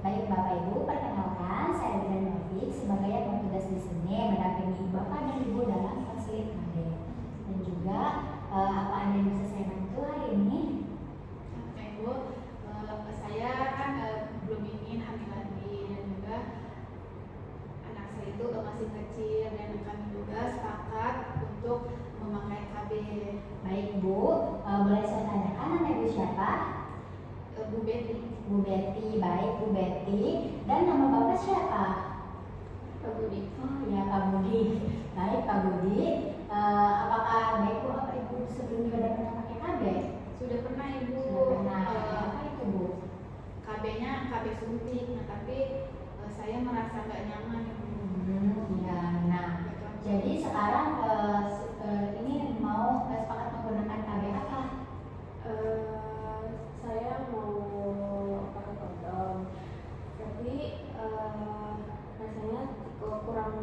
Baik Bapak Ibu, perkenalkan saya Dilan Novik sebagai yang bertugas di sini mendampingi Bapak dan Ibu dalam konseling KB. Dan juga apa ada yang bisa saya bantu hari ini? Oke Bu, saya kan belum ingin hamil lagi dan juga anak saya itu masih kecil dan kami juga sepakat untuk memakai KB. Baik Bu, boleh saya tanyakan nama Ibu siapa? Bu Betty. Bu Betty, baik Bu Betty. Dan nama Bapak siapa? Pak Budi. Oh ya Pak Budi. Baik Pak Budi. Apakah Bapak Ibu apa Ibu sebelumnya sudah pernah pakai KB? Sudah pernah Ibu. Sudah pernah. Apa itu Bu? KB-nya KB suntik, nah tapi saya merasa nggak nyaman Ibu. Ya, nah jadi sekarang ini mau sepakat menggunakan KB apa? Saya mau pakai kondom, tapi rasanya kurang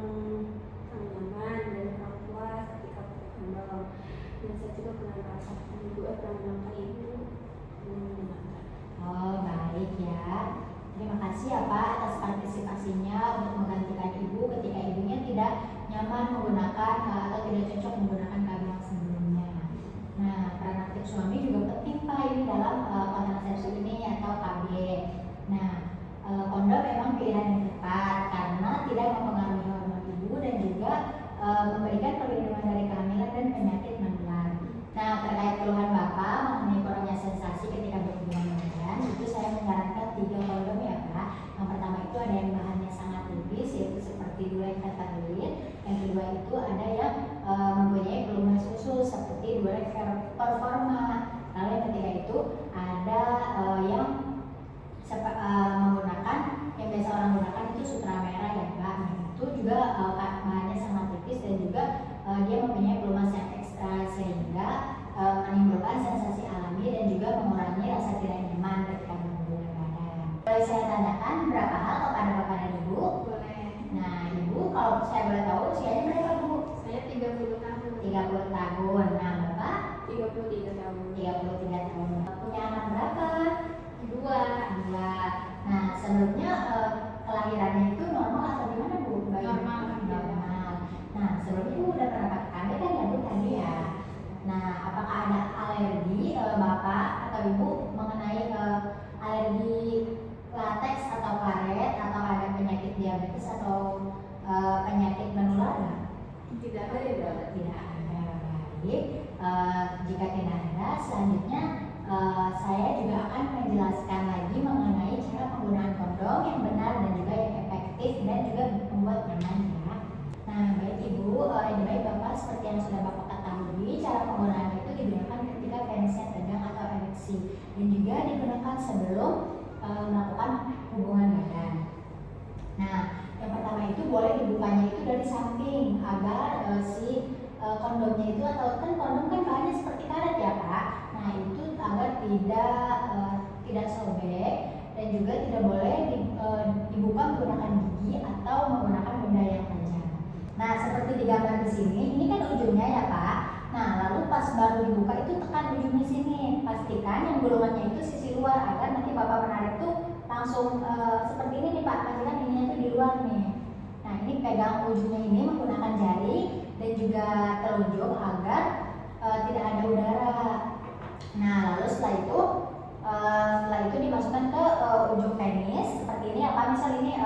nyaman dan kurang puas ketika pakai kondom. Dan saya juga pernah merasakan juga pernah bilang ke ibu. Oh baik ya. Terima kasih ya Pak atas partisipasinya untuk menggantikan Ibu ketika ibunya tidak nyaman menggunakan atau tidak cocok menggunakan KB yang sebelumnya. Nah, peran aktif suami juga penting Pak ini dalam kontrasepsi ini atau KB. Nah, kondom memang pilihan yang tepat karena tidak mempengaruhi hormon ibu dan juga memberikan perlindungan dari kehamilan dan penyakit menular. Nah, terkait keluhan Bapak mengenai kurangnya sensasi ketika berhubungan badan, itu saya menyarankan 3 kondom ya Pak. Yang pertama itu ada yang bahannya sangat tipis yaitu seperti Durex Catalin. Yang kedua itu ada yang mempunyai volume susu seperti Durex Performa. Lalu yang ketiga itu ada yang menggunakan yang biasa orang gunakan itu Sutra Merah ya Pak. Nah, itu juga bahannya sangat tipis dan juga dia mempunyai volume yang ekstra sehingga menimbulkan sensasi alami dan juga mengurangi rasa tidak nyaman ketika berhubungan badan. Boleh saya tanyakan berapa hal kepada Bapak dan Ibu? Boleh. Nah Ibu kalau saya boleh tahu usianya berapa Bu? Saya 30 tahun. 30 tahun. Nah Bapak? 33 tahun. 33 tahun. Punya anak berapa? 2. 2. Nah sebelumnya kelahirannya itu normal atau gimana Bu? Normal. Normal. Nah sebelumnya Ibu udah pernah pakai KB kan ya Bu tadi ya? Nah apakah ada alergi Bapak atau Ibu mengenai alergi latex atau karet atau ada penyakit diabetes atau penyakit menular? Tidak ada ya Bu? Tidak ada. Baik. Jika tidak ada, selanjutnya saya juga akan menjelaskan lagi mengenai cara penggunaan kondom yang benar dan juga yang efektif dan juga membuat nyaman ya. Nah baik Ibu, baik Bapak seperti yang sudah Bapak ketahui, cara penggunaan itu digunakan ketika penisnya tegang atau ereksi dan juga digunakan sebelum melakukan hubungan badan. Nah yang pertama itu boleh dibukanya itu dari samping agar si kondomnya itu atau kan kondom kan bahannya seperti karet ya Pak. Nah itu agar tidak sobek dan juga tidak boleh dibuka menggunakan gigi atau menggunakan benda yang tajam. Nah seperti digambar di sini, ini kan ujungnya ya Pak. Nah lalu pas baru dibuka itu tekan ujungnya sini, pastikan yang gulungannya itu sisi luar agar nanti Bapak menarik tuh langsung seperti ini nih Pak, pastikan ininya tuh di luar nih. Nah ini pegang ujungnya ini menggunakan jari dan juga telunjuk agar tidak ada udara. Nah lalu setelah itu dimasukkan ke ujung penis seperti ini apa misal ini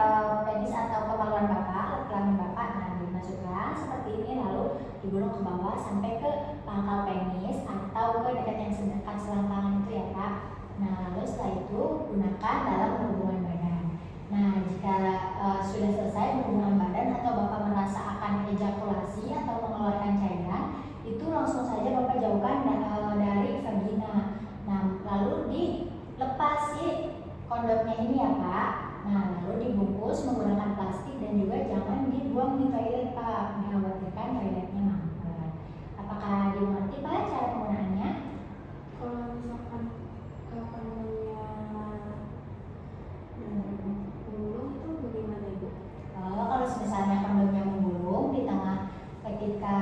penis atau kemaluan Bapak, kelamin Bapak. Nah dimasukkan seperti ini lalu digulung ke bawah sampai ke pangkal penis atau ke dekat yang dekat selangkangan itu ya Pak. Nah lalu setelah itu gunakan dalam hubungan badan. Nah jika sudah selesai berhubungan badan atau Bapak merasa akan ejakulasi atau mengeluarkan cairan, itu langsung saja Bapak jauhkan dari vagina. Nah lalu dilepas si kondomnya ini ya Pak. Nah lalu dibungkus menggunakan plastik dan juga jangan dibuang di toilet Pak, dikhawatirkan toiletnya mampet. Apakah dimengerti Pak cara penggunaannya? Kalau misalkan kondomnya menggulung itu bagaimana Ibu? Kalau misalnya kondomnya menggulung di tengah ketika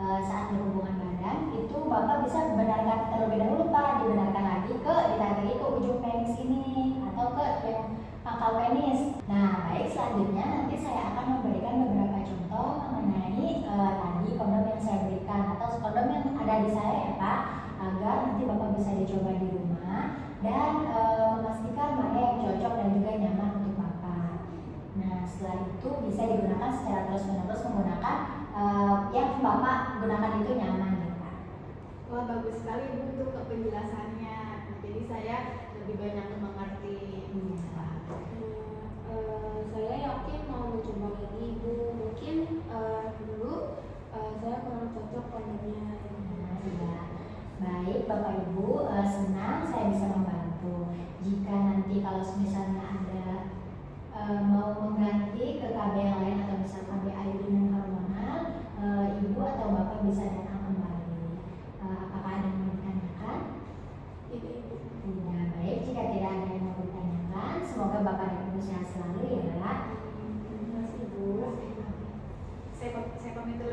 saat berhubungan badan, itu Bapak bisa benarkan terlebih dahulu Pak, ditarik lagi ke ujung penis ini atau ke yang pangkal penis. Nah, baik, selanjutnya nanti saya akan memberikan beberapa contoh mengenai tadi kondom yang saya berikan atau kondom yang ada di saya ya Pak, agar nanti Bapak bisa dicoba di rumah dan memastikan mana yang cocok dan juga nyaman untuk Bapak. Nah, setelah itu bisa digunakan secara terus-menerus menggunakan yang Bapak gunakan itu nyaman ya Pak. Wah, bagus sekali Bu untuk penjelasannya. Jadi saya lebih banyak mengerti. Iya. Saya yakin mau mencoba lagi Bu. Mungkin dulu saya kurang cocok kondomnya. Nah, iya. Baik Bapak Ibu, senang saya bisa membantu. Jika nanti kalau misalnya ada mau mengganti ke KB yang lain atau misal KB iodin dan hormonal, Ibu atau Bapak bisa datang kembali. Apakah ada yang mau ditanyakan? Tidak, Ibu. Tidak. Baik, jika tidak ada yang mau ditanyakan, semoga Bapak dan Ibu sehat selalu ya. Terima kasih Bu. Saya pamit dulu